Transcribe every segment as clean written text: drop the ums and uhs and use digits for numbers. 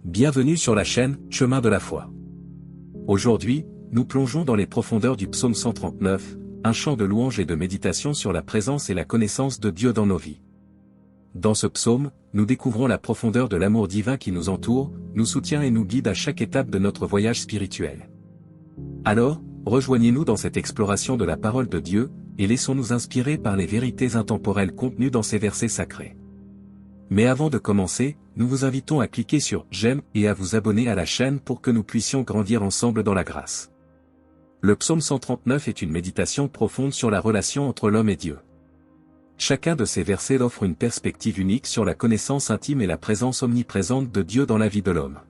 Bienvenue sur la chaîne Chemin de la foi. Aujourd'hui, nous plongeons dans les profondeurs du psaume 139, un chant de louange et de méditation sur la présence et la connaissance de Dieu dans nos vies. Dans ce psaume, nous découvrons la profondeur de l'amour divin qui nous entoure, nous soutient et nous guide à chaque étape de notre voyage spirituel. Alors, rejoignez-nous dans cette exploration de la parole de Dieu, et laissons-nous inspirer par les vérités intemporelles contenues dans ces versets sacrés. Mais avant de commencer, nous vous invitons à cliquer sur « J'aime » et à vous abonner à la chaîne pour que nous puissions grandir ensemble dans la grâce. Le psaume 139 est une méditation profonde sur la relation entre l'homme et Dieu. Chacun de ces versets offre une perspective unique sur la connaissance intime et la présence omniprésente de Dieu dans la vie de l'homme.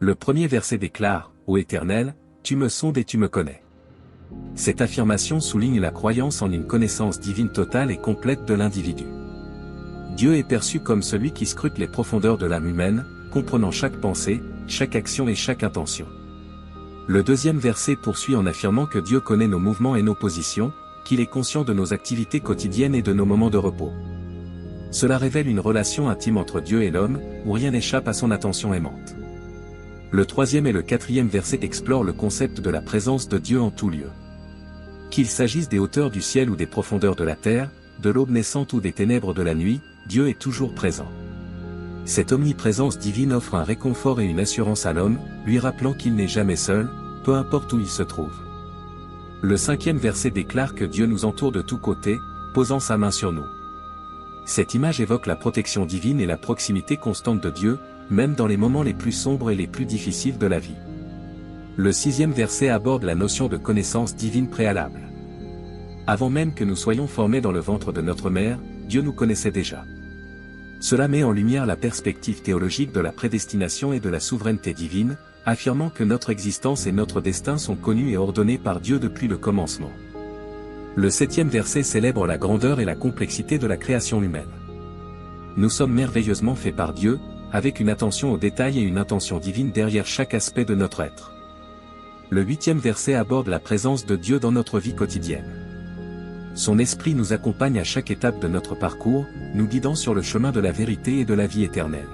Le premier verset déclare « Ô Éternel, tu me sondes et tu me connais ». Cette affirmation souligne la croyance en une connaissance divine totale et complète de l'individu. Dieu est perçu comme celui qui scrute les profondeurs de l'âme humaine, comprenant chaque pensée, chaque action et chaque intention. Le deuxième verset poursuit en affirmant que Dieu connaît nos mouvements et nos positions, qu'il est conscient de nos activités quotidiennes et de nos moments de repos. Cela révèle une relation intime entre Dieu et l'homme, où rien n'échappe à son attention aimante. Le troisième et le quatrième verset explorent le concept de la présence de Dieu en tout lieu. Qu'il s'agisse des hauteurs du ciel ou des profondeurs de la terre, de l'aube naissante ou des ténèbres de la nuit, Dieu est toujours présent. Cette omniprésence divine offre un réconfort et une assurance à l'homme, lui rappelant qu'il n'est jamais seul, peu importe où il se trouve. Le cinquième verset déclare que Dieu nous entoure de tous côtés, posant sa main sur nous. Cette image évoque la protection divine et la proximité constante de Dieu, même dans les moments les plus sombres et les plus difficiles de la vie. Le sixième verset aborde la notion de connaissance divine préalable. Avant même que nous soyons formés dans le ventre de notre mère, Dieu nous connaissait déjà. Cela met en lumière la perspective théologique de la prédestination et de la souveraineté divine, affirmant que notre existence et notre destin sont connus et ordonnés par Dieu depuis le commencement. Le septième verset célèbre la grandeur et la complexité de la création humaine. Nous sommes merveilleusement faits par Dieu, avec une attention aux détails et une intention divine derrière chaque aspect de notre être. Le huitième verset aborde la présence de Dieu dans notre vie quotidienne. Son esprit nous accompagne à chaque étape de notre parcours, nous guidant sur le chemin de la vérité et de la vie éternelle.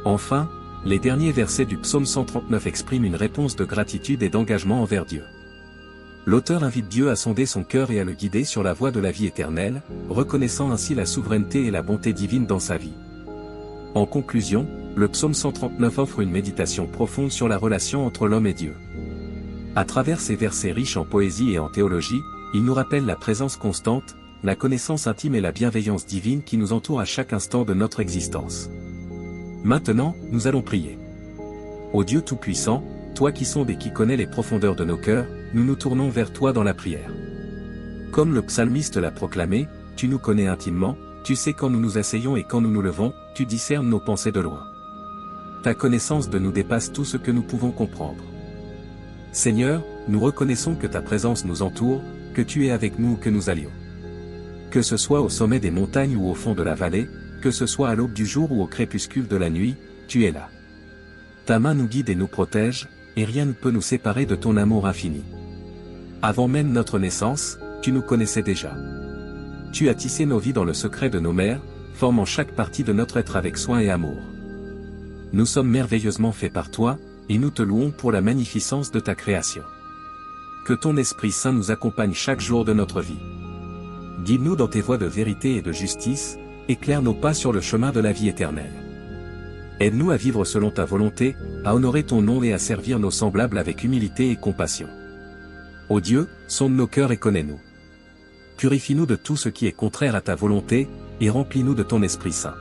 Enfin, les derniers versets du psaume 139 expriment une réponse de gratitude et d'engagement envers Dieu. L'auteur invite Dieu à sonder son cœur et à le guider sur la voie de la vie éternelle, reconnaissant ainsi la souveraineté et la bonté divine dans sa vie. En conclusion, le psaume 139 offre une méditation profonde sur la relation entre l'homme et Dieu. À travers ces versets riches en poésie et en théologie, il nous rappelle la présence constante, la connaissance intime et la bienveillance divine qui nous entourent à chaque instant de notre existence. Maintenant, nous allons prier. Ô Dieu Tout-Puissant, toi qui sondes et qui connais les profondeurs de nos cœurs, nous nous tournons vers toi dans la prière. Comme le psalmiste l'a proclamé, tu nous connais intimement, tu sais quand nous nous asseyons et quand nous nous levons, tu discernes nos pensées de loin. Ta connaissance de nous dépasse tout ce que nous pouvons comprendre. Seigneur, nous reconnaissons que ta présence nous entoure, que tu es avec nous où que nous allions. Que ce soit au sommet des montagnes ou au fond de la vallée, que ce soit à l'aube du jour ou au crépuscule de la nuit, tu es là. Ta main nous guide et nous protège, et rien ne peut nous séparer de ton amour infini. Avant même notre naissance, tu nous connaissais déjà. Tu as tissé nos vies dans le secret de nos mères, formant chaque partie de notre être avec soin et amour. Nous sommes merveilleusement faits par toi, et nous te louons pour la magnificence de ta création. Que ton Esprit Saint nous accompagne chaque jour de notre vie. Guide-nous dans tes voies de vérité et de justice, éclaire nos pas sur le chemin de la vie éternelle. Aide-nous à vivre selon ta volonté, à honorer ton nom et à servir nos semblables avec humilité et compassion. Ô Dieu, sonde nos cœurs et connais-nous. Purifie-nous de tout ce qui est contraire à ta volonté, et remplis-nous de ton Esprit Saint.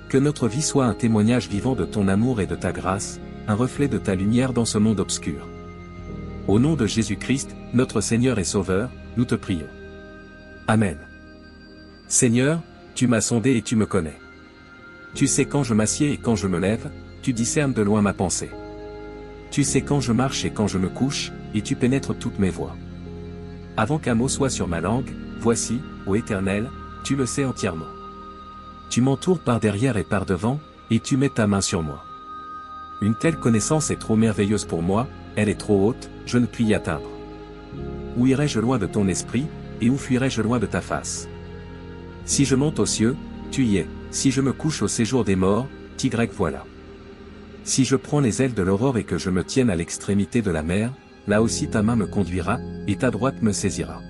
Que notre vie soit un témoignage vivant de ton amour et de ta grâce, un reflet de ta lumière dans ce monde obscur. Au nom de Jésus-Christ, notre Seigneur et Sauveur, nous te prions. Amen. Seigneur, tu m'as sondé et tu me connais. Tu sais quand je m'assieds et quand je me lève, tu discernes de loin ma pensée. Tu sais quand je marche et quand je me couche, et tu pénètres toutes mes voies. Avant qu'un mot soit sur ma langue, voici, ô Éternel, tu le sais entièrement. Tu m'entoures par derrière et par devant, et tu mets ta main sur moi. Une telle connaissance est trop merveilleuse pour moi, elle est trop haute, je ne puis y atteindre. Où irai-je loin de ton esprit, et où fuirai-je loin de ta face? Si je monte aux cieux, tu y es, si je me couche au séjour des morts, voilà. Si je prends les ailes de l'aurore et que je me tienne à l'extrémité de la mer, là aussi ta main me conduira, et ta droite me saisira.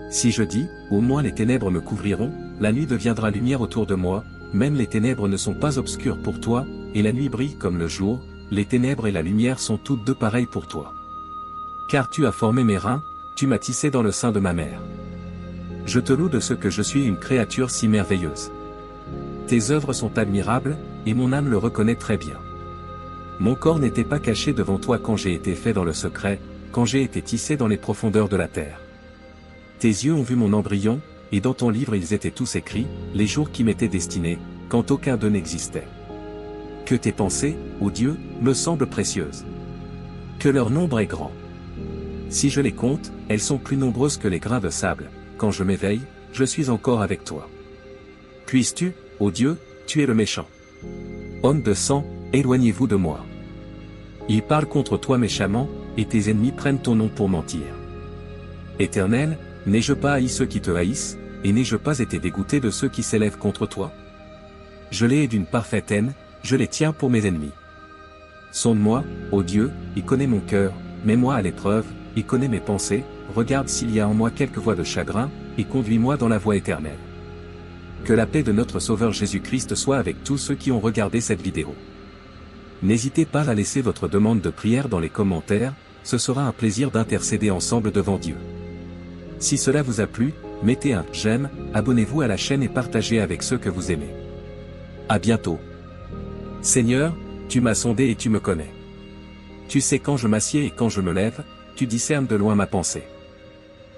Si je dis, au moins les ténèbres me couvriront, la nuit deviendra lumière autour de moi, même les ténèbres ne sont pas obscures pour toi, et la nuit brille comme le jour, les ténèbres et la lumière sont toutes deux pareilles pour toi. Car tu as formé mes reins, tu m'as tissé dans le sein de ma mère. Je te loue de ce que je suis une créature si merveilleuse. Tes œuvres sont admirables, et mon âme le reconnaît très bien. Mon corps n'était pas caché devant toi quand j'ai été fait dans le secret, quand j'ai été tissé dans les profondeurs de la terre. Tes yeux ont vu mon embryon, et dans ton livre ils étaient tous écrits, les jours qui m'étaient destinés, quand aucun d'eux n'existait. Que tes pensées, ô Dieu, me semblent précieuses. Que leur nombre est grand. Si je les compte, elles sont plus nombreuses que les grains de sable, quand je m'éveille, je suis encore avec toi. Puisses-tu, ô Dieu, tuer le méchant. Homme de sang, éloignez-vous de moi. Ils parlent contre toi méchamment, et tes ennemis prennent ton nom pour mentir. Éternel, n'ai-je pas haï ceux qui te haïssent, et n'ai-je pas été dégoûté de ceux qui s'élèvent contre toi? Je les hais d'une parfaite haine, je les tiens pour mes ennemis. Sonde-moi, ô Dieu, y connais mon cœur, mets-moi à l'épreuve, y connais mes pensées, regarde s'il y a en moi quelque voie de chagrin, et conduis-moi dans la voie éternelle. Que la paix de notre Sauveur Jésus-Christ soit avec tous ceux qui ont regardé cette vidéo. N'hésitez pas à laisser votre demande de prière dans les commentaires, ce sera un plaisir d'intercéder ensemble devant Dieu. Si cela vous a plu, mettez un j'aime, abonnez-vous à la chaîne et partagez avec ceux que vous aimez. À bientôt. Seigneur, tu m'as sondé et tu me connais. Tu sais quand je m'assieds et quand je me lève, tu discernes de loin ma pensée.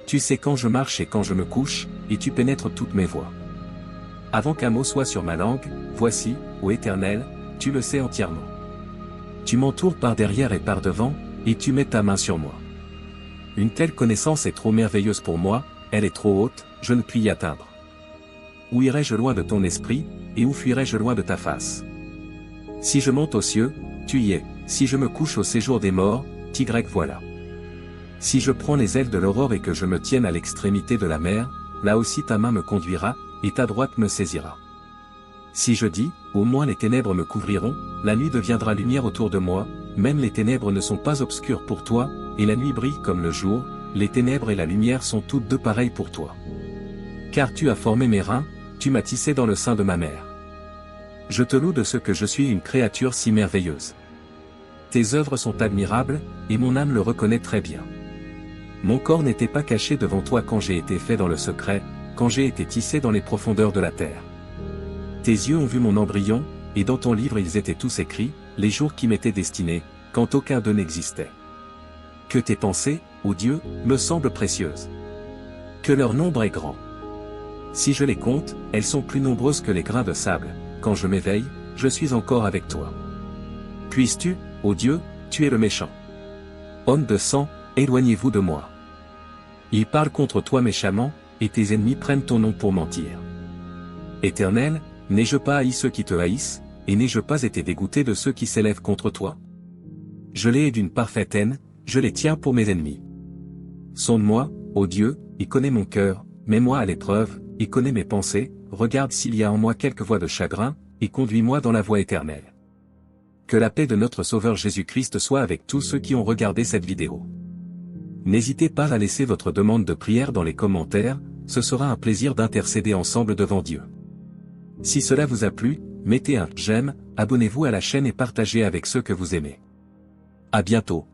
Tu sais quand je marche et quand je me couche, et tu pénètres toutes mes voies. Avant qu'un mot soit sur ma langue, voici, ô Éternel, tu le sais entièrement. Tu m'entoures par derrière et par devant, et tu mets ta main sur moi. Une telle connaissance est trop merveilleuse pour moi, elle est trop haute, je ne puis y atteindre. Où irai-je loin de ton esprit, et où fuirai-je loin de ta face? Si je monte aux cieux, tu y es, si je me couche au séjour des morts, t'y voilà. Si je prends les ailes de l'aurore et que je me tienne à l'extrémité de la mer, là aussi ta main me conduira, et ta droite me saisira. Si je dis, au moins les ténèbres me couvriront, la nuit deviendra lumière autour de moi, même les ténèbres ne sont pas obscures pour toi, et la nuit brille comme le jour, les ténèbres et la lumière sont toutes deux pareilles pour toi. Car tu as formé mes reins, tu m'as tissé dans le sein de ma mère. Je te loue de ce que je suis une créature si merveilleuse. Tes œuvres sont admirables, et mon âme le reconnaît très bien. Mon corps n'était pas caché devant toi quand j'ai été fait dans le secret, quand j'ai été tissé dans les profondeurs de la terre. Tes yeux ont vu mon embryon, et dans ton livre ils étaient tous écrits, les jours qui m'étaient destinés, quand aucun d'eux n'existait. Que tes pensées, ô Dieu, me semblent précieuses. Que leur nombre est grand. Si je les compte, elles sont plus nombreuses que les grains de sable, quand je m'éveille, je suis encore avec toi. Puisses-tu, ô Dieu, tuer le méchant. Homme de sang, éloignez-vous de moi. Ils parlent contre toi méchamment, et tes ennemis prennent ton nom pour mentir. Éternel, n'ai-je pas haï ceux qui te haïssent, et n'ai-je pas été dégoûté de ceux qui s'élèvent contre toi? Je les hais d'une parfaite haine, je les tiens pour mes ennemis. Sonde-moi, ô Dieu, y connais mon cœur, mets-moi à l'épreuve, y connais mes pensées, regarde s'il y a en moi quelque voie de chagrin, et conduis-moi dans la voie éternelle. Que la paix de notre Sauveur Jésus-Christ soit avec tous ceux qui ont regardé cette vidéo. N'hésitez pas à laisser votre demande de prière dans les commentaires, ce sera un plaisir d'intercéder ensemble devant Dieu. Si cela vous a plu, mettez un j'aime, abonnez-vous à la chaîne et partagez avec ceux que vous aimez. À bientôt.